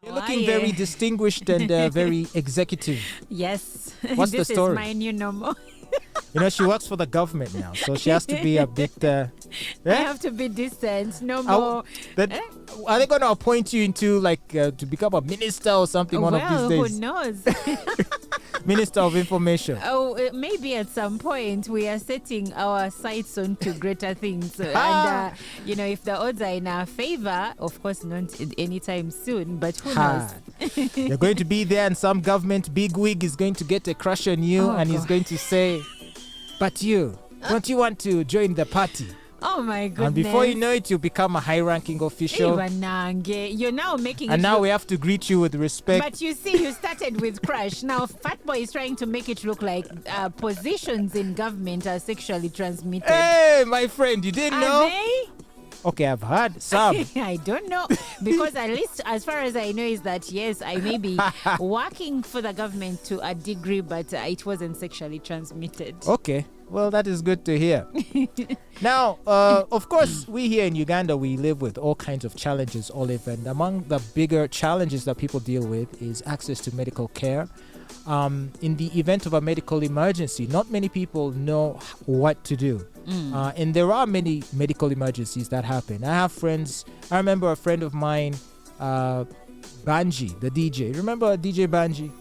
You're looking very distinguished and very executive. Yes. What's the story? This is my new normal. She works for the government now, so she has to be a bit... I have to be distant. No more. Are they going to appoint you into, to become a minister or something one of these days? Who knows? Minister of Information. Maybe at some point we are setting our sights onto greater things. And, if the odds are in our favor, of course, not anytime soon, but who knows? You're going to be there and some government bigwig is going to get a crush on you and he's going to say, but you, don't you want to join the party? Oh my goodness. And before you know it, you become a high-ranking official. You're now making it. And now we have to greet you with respect. But you see, you started with crush. Now, Fatboy is trying to make it look like positions in government are sexually transmitted. Hey, my friend, you didn't know? Are they? Okay, I've heard some. I don't know. Because at least as far as I know is that, yes, I may be working for the government to a degree, but it wasn't sexually transmitted. Okay. Well, that is good to hear. Now, of course, we here in Uganda, we live with all kinds of challenges, Olive. And among the bigger challenges that people deal with is access to medical care. In the event of a medical emergency, not many people know what to do. And there are many medical emergencies that happen. I remember a friend of mine, Banji, the DJ. Remember DJ Banji?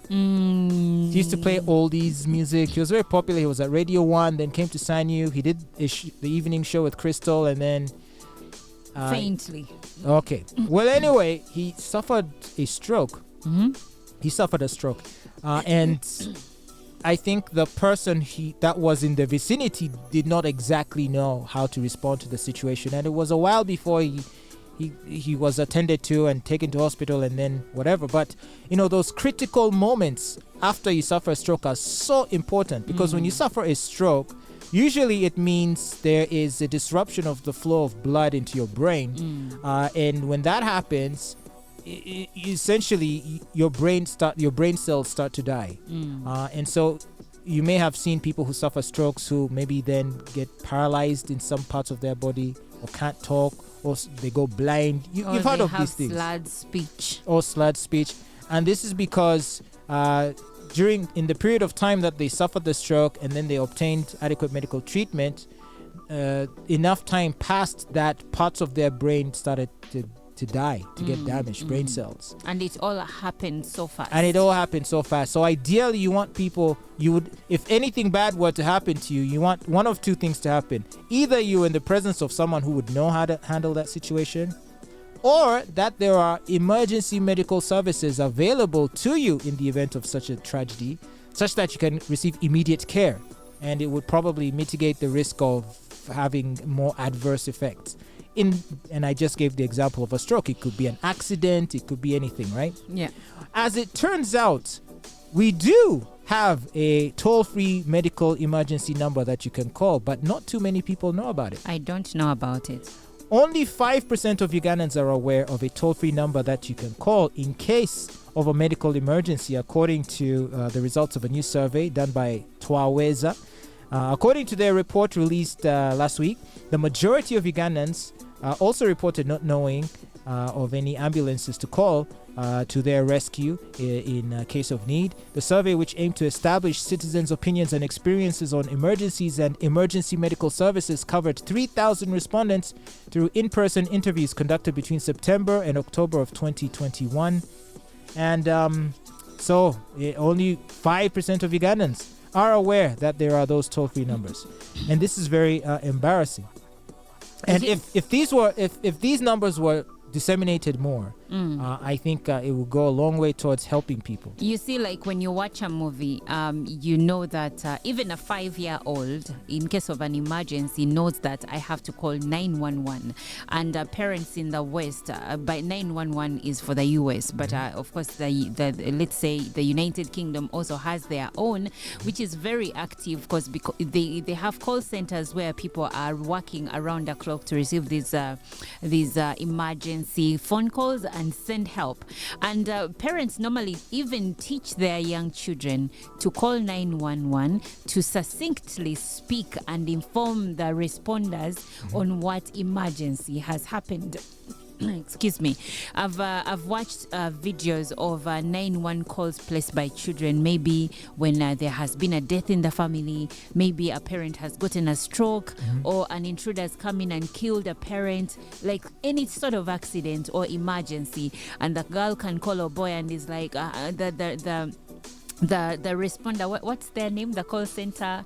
He used to play oldies music. He was very popular. He was at Radio 1, then came to Sanyu. He did the evening show with Crystal, and then... faintly. Okay. Well, anyway, he suffered a stroke. He suffered a stroke. And I think the person that was in the vicinity did not exactly know how to respond to the situation. And it was a while before he was attended to and taken to hospital and then whatever. But, those critical moments after you suffer a stroke are so important because when you suffer a stroke, usually it means there is a disruption of the flow of blood into your brain. And when that happens, essentially your brain cells start to die. And so you may have seen people who suffer strokes who maybe then get paralyzed in some parts of their body or can't talk, or they go blind. You've heard of these things. Slurred speech. Or slurred speech. And this is because in the period of time that they suffered the stroke and then they obtained adequate medical treatment, enough time passed that parts of their brain started to die, to get damaged, brain cells. And it all happened so fast. So ideally, you want people, if anything bad were to happen to you, you want one of two things to happen. Either you're in the presence of someone who would know how to handle that situation, or that there are emergency medical services available to you in the event of such a tragedy, such that you can receive immediate care. And it would probably mitigate the risk of having more adverse effects. And I just gave the example of a stroke. It could be an accident. It could be anything, right? Yeah. As it turns out, we do have a toll-free medical emergency number that you can call, but not too many people know about it. I don't know about it. Only 5% of Ugandans are aware of a toll-free number that you can call in case of a medical emergency, according to the results of a new survey done by Twaweza. According to their report released last week, the majority of Ugandans also reported not knowing of any ambulances to call to their rescue in case of need. The survey, which aimed to establish citizens' opinions and experiences on emergencies and emergency medical services, covered 3,000 respondents through in-person interviews conducted between September and October of 2021. And so only 5% of Ugandans are aware that there are those toll-free numbers. And this is very embarrassing. And if these numbers were disseminated more, I think it will go a long way towards helping people. You see, like when you watch a movie, you know that even a 5-year-old, in case of an emergency, knows that I have to call 911. And parents in the West, by 911 is for the US, but of course, the let's say the United Kingdom also has their own, which is very active because they have call centers where people are working around the clock to receive these emergency phone calls and send help. And parents normally even teach their young children to call 911 to succinctly speak and inform the responders on what emergency has happened. excuse me, I've watched videos of 911 calls placed by children, maybe when there has been a death in the family, maybe a parent has gotten a stroke, or an intruder has come in and killed a parent, like any sort of accident or emergency, and the girl can call a boy and is like the responder, what's their name, the call center,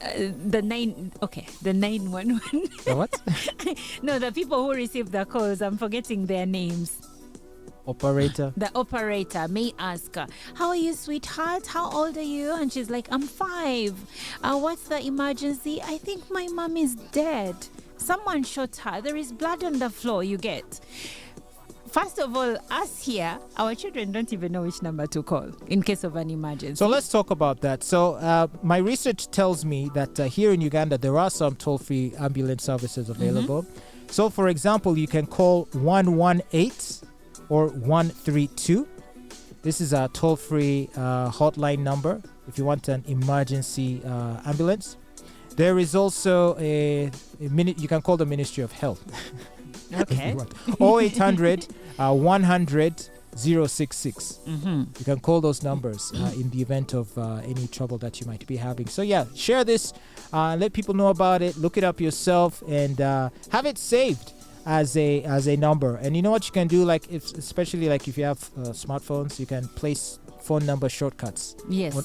the 911. The what? No, the people who receive the calls, I'm forgetting their names. Operator. The operator may ask her, how are you, sweetheart? How old are you? And she's like, I'm 5. What's the emergency? I think my mom is dead. Someone shot her. There is blood on the floor, you get. First of all, us here, our children don't even know which number to call in case of an emergency. So let's talk about that. So my research tells me that here in Uganda, there are some toll-free ambulance services available. So, for example, you can call 118 or 132. This is a toll-free hotline number if you want an emergency ambulance. There is also a you can call the Ministry of Health. Okay. 0800 100 066. Mm-hmm. You can call those numbers in the event of any trouble that you might be having. So yeah, share this, let people know about it, look it up yourself, and have it saved as a number. And you know what you can do, like especially like if you have smartphones, you can place phone number shortcuts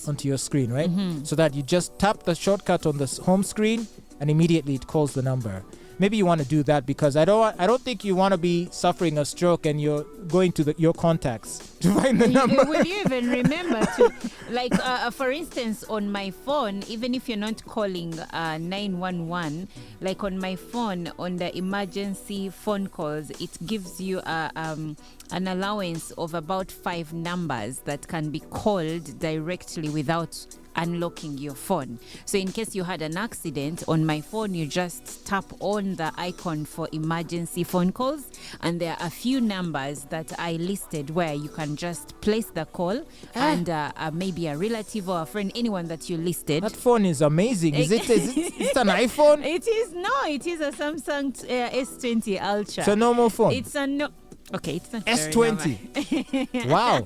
onto your screen, right? So that you just tap the shortcut on the home screen and immediately it calls the number. Maybe you want to do that because I don't think you want to be suffering a stroke and you're going to your contacts to find the number. Will you even remember to, like, for instance, on my phone, even if you're not calling 911, like on my phone, on the emergency phone calls, it gives you an allowance of about 5 numbers that can be called directly without unlocking your phone. So in case you had an accident, on my phone you just tap on the icon for emergency phone calls, and there are a few numbers that I listed where you can just place the call and maybe a relative or a friend, anyone that you listed. That phone is amazing. Is it an iPhone? It is a Samsung S20 Ultra. So normal phone. It's a okay, it's not S20. Wow.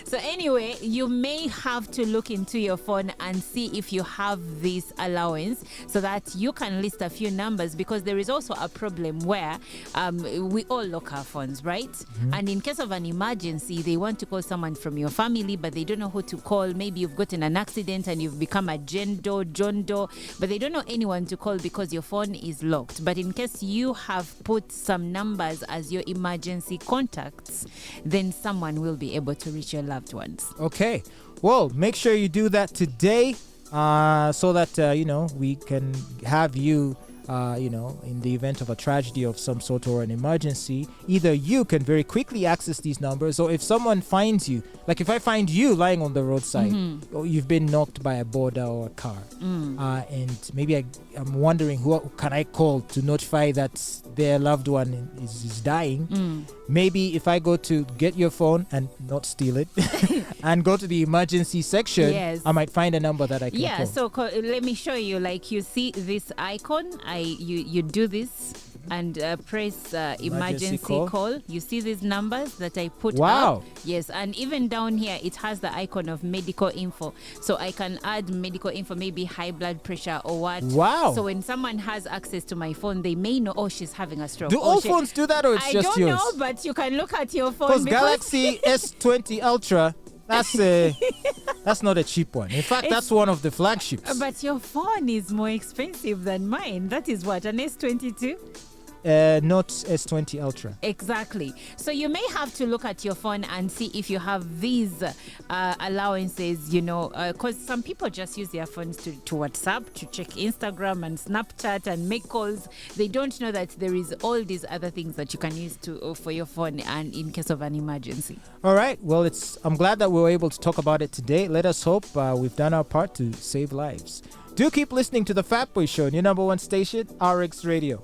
So anyway, you may have to look into your phone and see if you have this allowance so that you can list a few numbers, because there is also a problem where we all lock our phones, right? And in case of an emergency, they want to call someone from your family, but they don't know who to call. Maybe you've gotten an accident and you've become a John Doe, but they don't know anyone to call because your phone is locked. But in case you have put some numbers as your emergency contacts, then someone will be able to reach your loved ones. Okay. Well, make sure you do that today so that, we can have you, in the event of a tragedy of some sort or an emergency, either you can very quickly access these numbers, or if someone finds you, like if I find you lying on the roadside, or you've been knocked by a boarder or a car, and maybe I'm wondering who can I call to notify that their loved one is dying. Maybe if I go to get your phone and not steal it and go to the emergency section, I might find a number that I can call. So let me show you. Like, you see this icon, you do this and press emergency call. You see these numbers that I put up? Yes, and even down here it has the icon of medical info, so I can add medical info, maybe high blood pressure or what. So when someone has access to my phone, they may know, she's having a stroke. Do all phones do that, or it's just yours? I don't know, but you can look at your phone, because Galaxy S20 Ultra, that's not a cheap one. In fact, that's one of the flagships. But your phone is more expensive than mine. That is what, an S22? Not S20 Ultra. Exactly. So you may have to look at your phone and see if you have these allowances, because some people just use their phones to WhatsApp, to check Instagram and Snapchat and make calls. They don't know that there is all these other things that you can use for your phone and in case of an emergency. All right. Well, I'm glad that we were able to talk about it today. Let us hope we've done our part to save lives. Do keep listening to the Fatboy Show on your number one station, RX Radio.